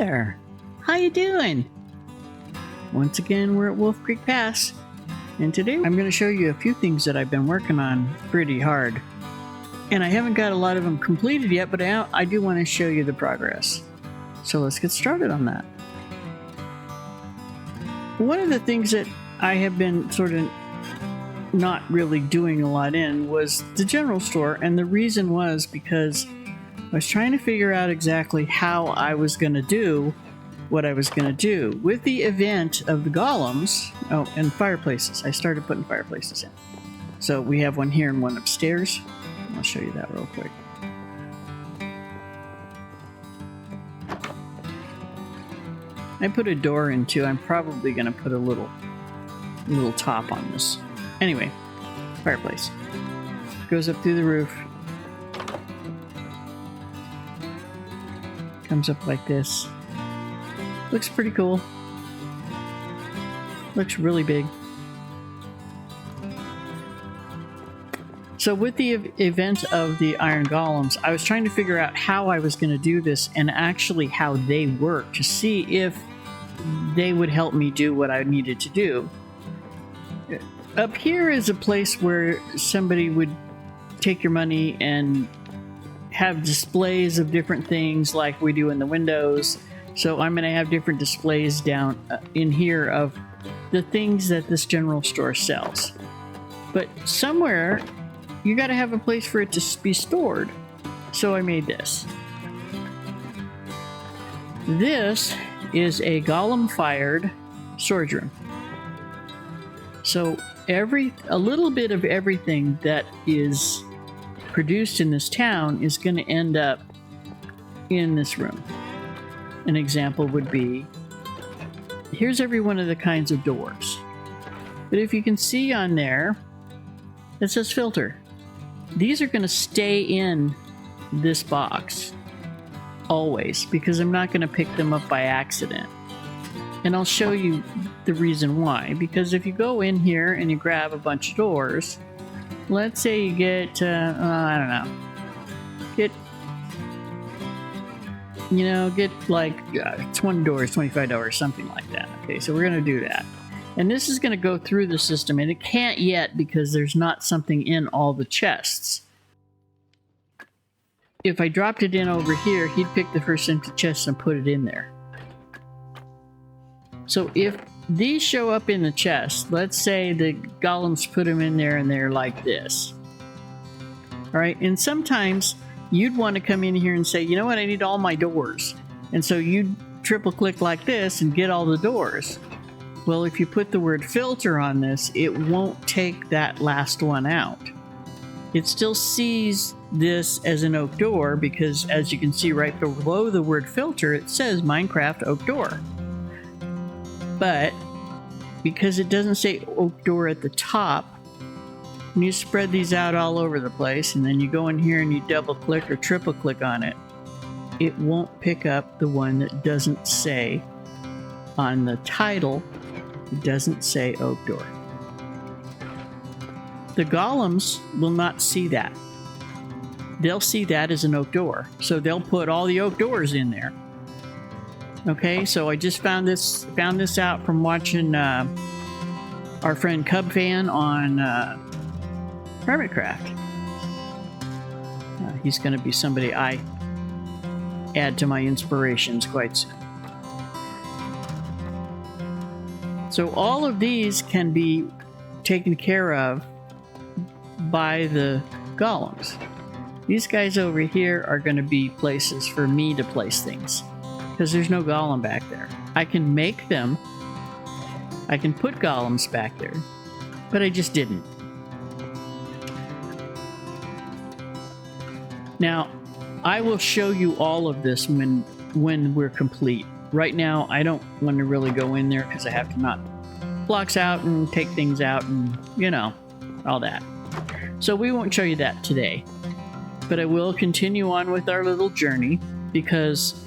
there! How you doing? Once again, we're at Wolf Creek Pass, and today I'm going to show you a few things that I've been working on pretty hard. And I haven't got a lot of them completed yet, but I do want to show you the progress. So let's get started on that. One of the things that I have been sort of not really doing a lot in was the general store, and the reason was because I was trying to figure out exactly how I was going to do what I was going to do. With the event of the golems, oh, and fireplaces. I started putting fireplaces in. So we have one here and one upstairs. I'll show you that real quick. I put a door in too. I'm probably going to put a little top on this. Anyway, fireplace. Goes up through the roof. Comes up like this. Looks pretty cool. Looks really big. So with the event of the iron golems, I was trying to figure out how I was going to do this and actually how they work to see if they would help me do what I needed to do. Up here is a place where somebody would take your money and have displays of different things like we do in the windows. So I'm going to have different displays down in here of the things that this general store sells. But somewhere you got to have a place for it to be stored. So I made this. This is a golem-fired storage room. So a little bit of everything that is produced in this town is going to end up in this room. An example would be, here's every one of the kinds of doors. But if you can see on there, it says filter. These are going to stay in this box always because I'm not going to pick them up by accident. And I'll show you the reason why. Because if you go in here and you grab a bunch of doors, let's say you get, I don't know, get like 20 doors, $25, something like that. Okay, so we're going to do that. And this is going to go through the system, and it can't yet because there's not something in all the chests. If I dropped it in over here, he'd pick the first empty chest and put it in there. So if these show up in the chest, let's say the golems put them in there and they're like this. All right, and sometimes you'd want to come in here and say, you know what, I need all my doors. And so you'd triple click like this and get all the doors. Well, if you put the word filter on this, it won't take that last one out. It still sees this as an oak door because, as you can see right below the word filter, it says Minecraft oak door. But because it doesn't say oak door at the top, when you spread these out all over the place and then you go in here and you double click or triple click on it, it won't pick up the one that doesn't say on the title, it doesn't say oak door. The golems will not see that. They'll see that as an oak door. So they'll put all the oak doors in there. Okay, so I just found this out from watching our friend Cub Fan on Hermitcraft. He's going to be somebody I add to my inspirations quite soon. So all of these can be taken care of by the golems. These guys over here are going to be places for me to place things because there's no golem back there. I can make them. I can put golems back there, but I just didn't. Now, I will show you all of this when we're complete. Right now, I don't want to really go in there because I have to knock blocks out and take things out and, all that. So we won't show you that today. But I will continue on with our little journey because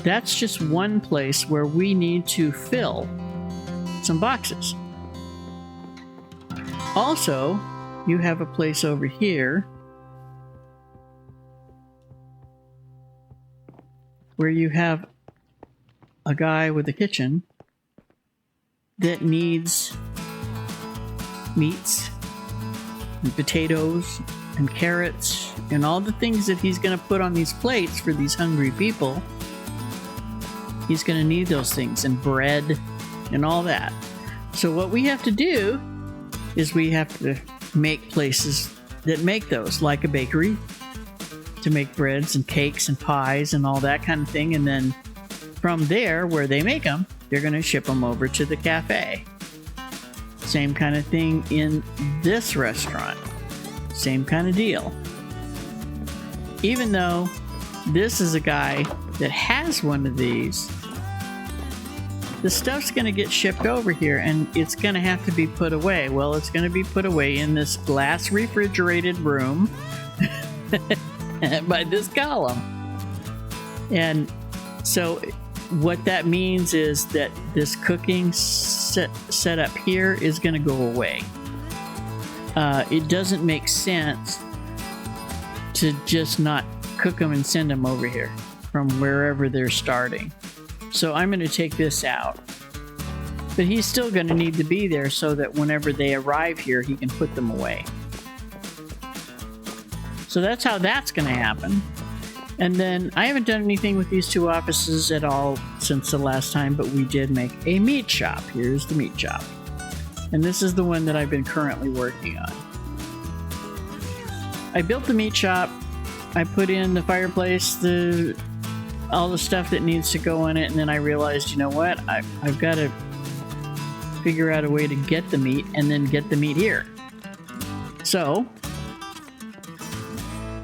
that's just one place where we need to fill some boxes. Also, you have a place over here where you have a guy with a kitchen that needs meats and potatoes and carrots and all the things that he's going to put on these plates for these hungry people. He's going to need those things, and bread and all that. So what we have to do is we have to make places that make those, like a bakery, to make breads and cakes and pies and all that kind of thing. And then from there, where they make them, they're going to ship them over to the cafe. Same kind of thing in this restaurant. Same kind of deal. Even though this is a guy that has one of these, the stuff's going to get shipped over here and it's going to have to be put away. Well, it's going to be put away in this glass refrigerated room by this column. And so what that means is that this cooking set up here is going to go away. It doesn't make sense to just not cook them and send them over here from wherever they're starting. So I'm going to take this out. But he's still going to need to be there so that whenever they arrive here, he can put them away. So that's how that's going to happen. And then I haven't done anything with these two offices at all since the last time, but we did make a meat shop. Here's the meat shop. And this is the one that I've been currently working on. I built the meat shop. I put in the fireplace, all the stuff that needs to go in it, and then I realized, you know what? I've got to figure out a way to get the meat and then get the meat here. So,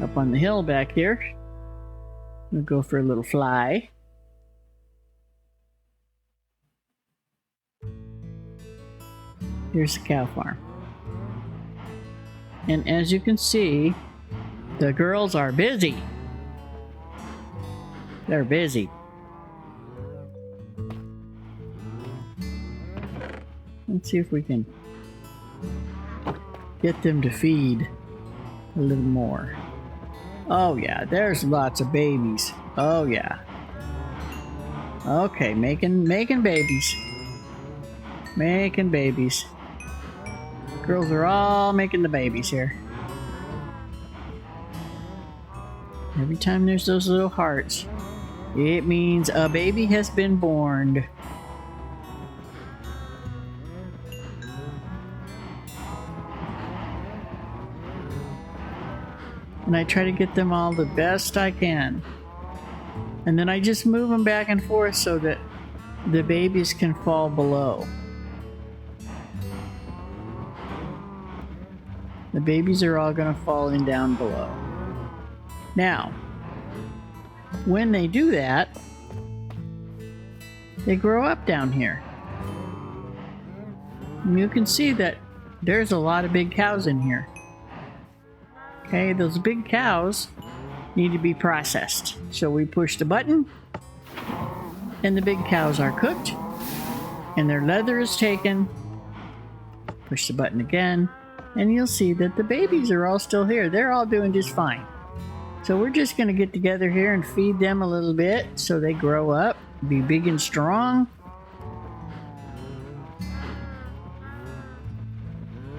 up on the hill back here, we'll go for a little fly. Here's the cow farm. And as you can see, the girls are busy. They're busy. Let's see if we can get them to feed a little more. Oh yeah, there's lots of babies. Oh yeah. Okay, making babies. Making babies. Girls are all making the babies here. Every time there's those little hearts, it means a baby has been born. And I try to get them all the best I can. And then I just move them back and forth so that the babies can fall below. The babies are all going to fall in down below. Now, when they do that, they grow up down here. And you can see that there's a lot of big cows in here. Okay, those big cows need to be processed. So we push the button, and the big cows are cooked, and their leather is taken. Push the button again, and you'll see that the babies are all still here. They're all doing just fine. So we're just going to get together here and feed them a little bit so they grow up, be big and strong.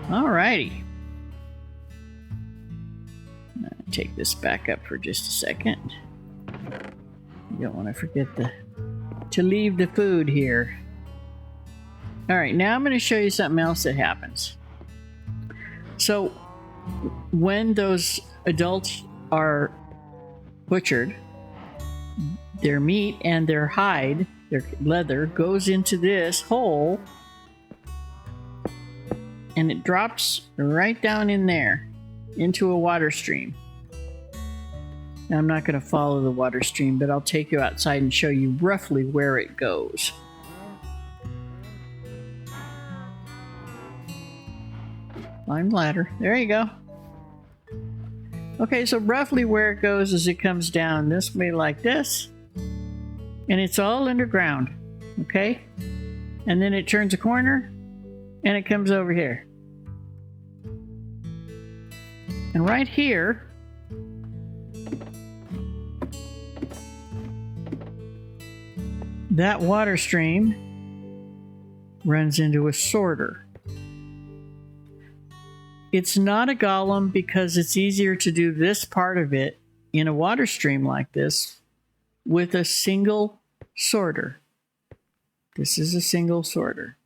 Alrighty. Take this back up for just a second. You don't want to forget to leave the food here. Alright, now I'm going to show you something else that happens. So, when those adults are butchered, their meat and their hide, their leather, goes into this hole and it drops right down in there into a water stream. Now, I'm not going to follow the water stream, but I'll take you outside and show you roughly where it goes. Climb the ladder. There you go. Okay, so roughly where it goes is it comes down this way like this, and it's all underground, okay? And then it turns a corner, and it comes over here. And right here, that water stream runs into a sorter. It's not a golem because it's easier to do this part of it in a water stream like this with a single sorter. This is a single sorter.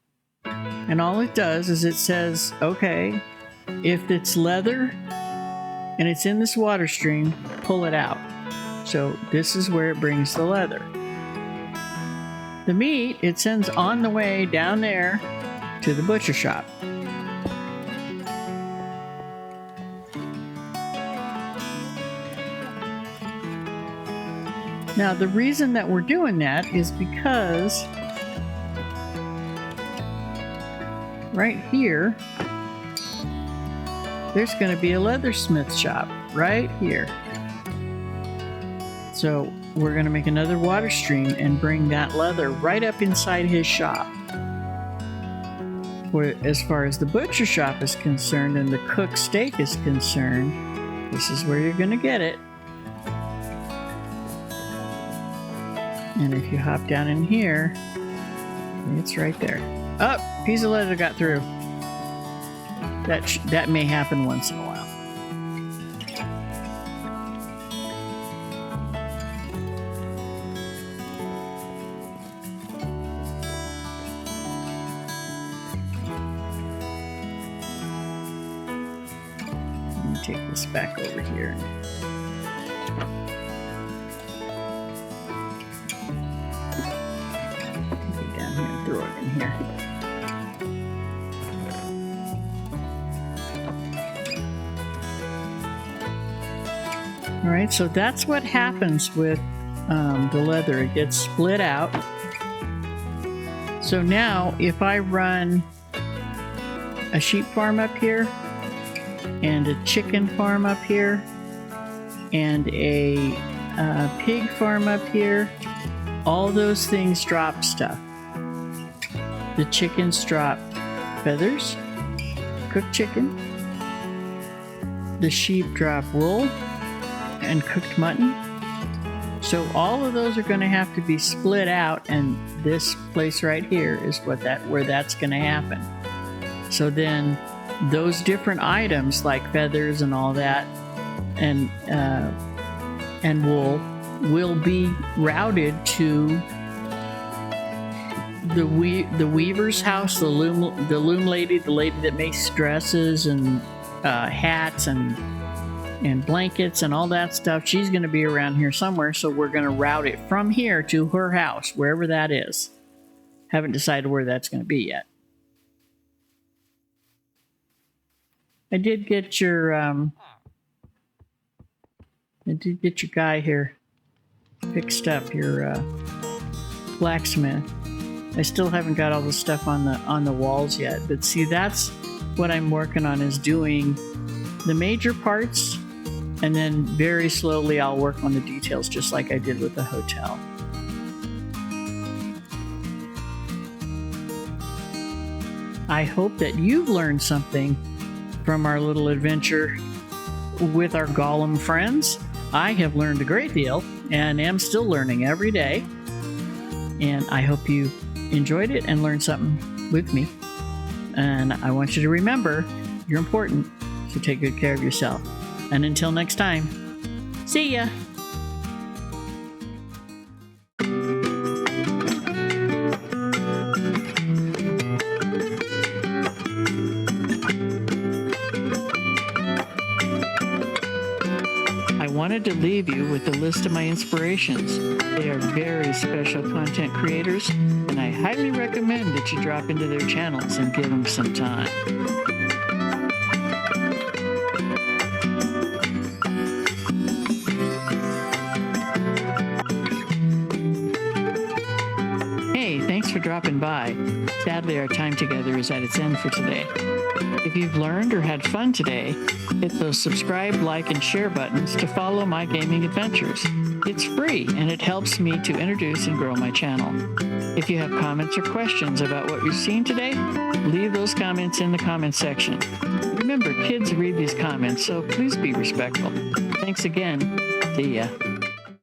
And all it does is it says, okay, if it's leather and it's in this water stream, pull it out. So this is where it brings the leather. The meat, it sends on the way down there to the butcher shop. Now, the reason that we're doing that is because right here, there's going to be a leathersmith shop right here. So we're going to make another water stream and bring that leather right up inside his shop. Where, as far as the butcher shop is concerned and the cooked steak is concerned, this is where you're going to get it. And if you hop down in here, it's right there. Oh, piece of leather got through. That may happen once in a while. Let me take this back over here. Throw it in here. All right, so that's what happens with the leather. It gets split out. So now if I run a sheep farm up here and a chicken farm up here and a pig farm up here, all those things drop stuff. The chickens drop feathers, cooked chicken. The sheep drop wool and cooked mutton. So all of those are going to have to be split out, and this place right here is where that's going to happen. So then those different items like feathers and all that and wool will be routed to the weaver's house, the loom lady, the lady that makes dresses and hats and blankets and all that stuff. She's going to be around here somewhere, so we're going to route it from here to her house, wherever that is. Haven't decided where that's going to be yet. I did get your guy here fixed up, your blacksmith. I still haven't got all the stuff on the walls yet, but see, that's what I'm working on, is doing the major parts, and then very slowly I'll work on the details, just like I did with the hotel. I hope that you've learned something from our little adventure with our golem friends. I have learned a great deal and am still learning every day, and I hope you enjoyed it and learned something with me. And I want you to remember, you're important, so take good care of yourself. And until next time, see ya! I wanted to leave you with a list of my inspirations. They are very special content creators, and I highly recommend that you drop into their channels and give them some time. Hey, thanks for dropping by. Sadly, our time together is at its end for today. If you've learned or had fun today, hit those subscribe, like, and share buttons to follow my gaming adventures. It's free, and it helps me to introduce and grow my channel. If you have comments or questions about what you've seen today, leave those comments in the comments section. Remember, kids read these comments, so please be respectful. Thanks again. See ya.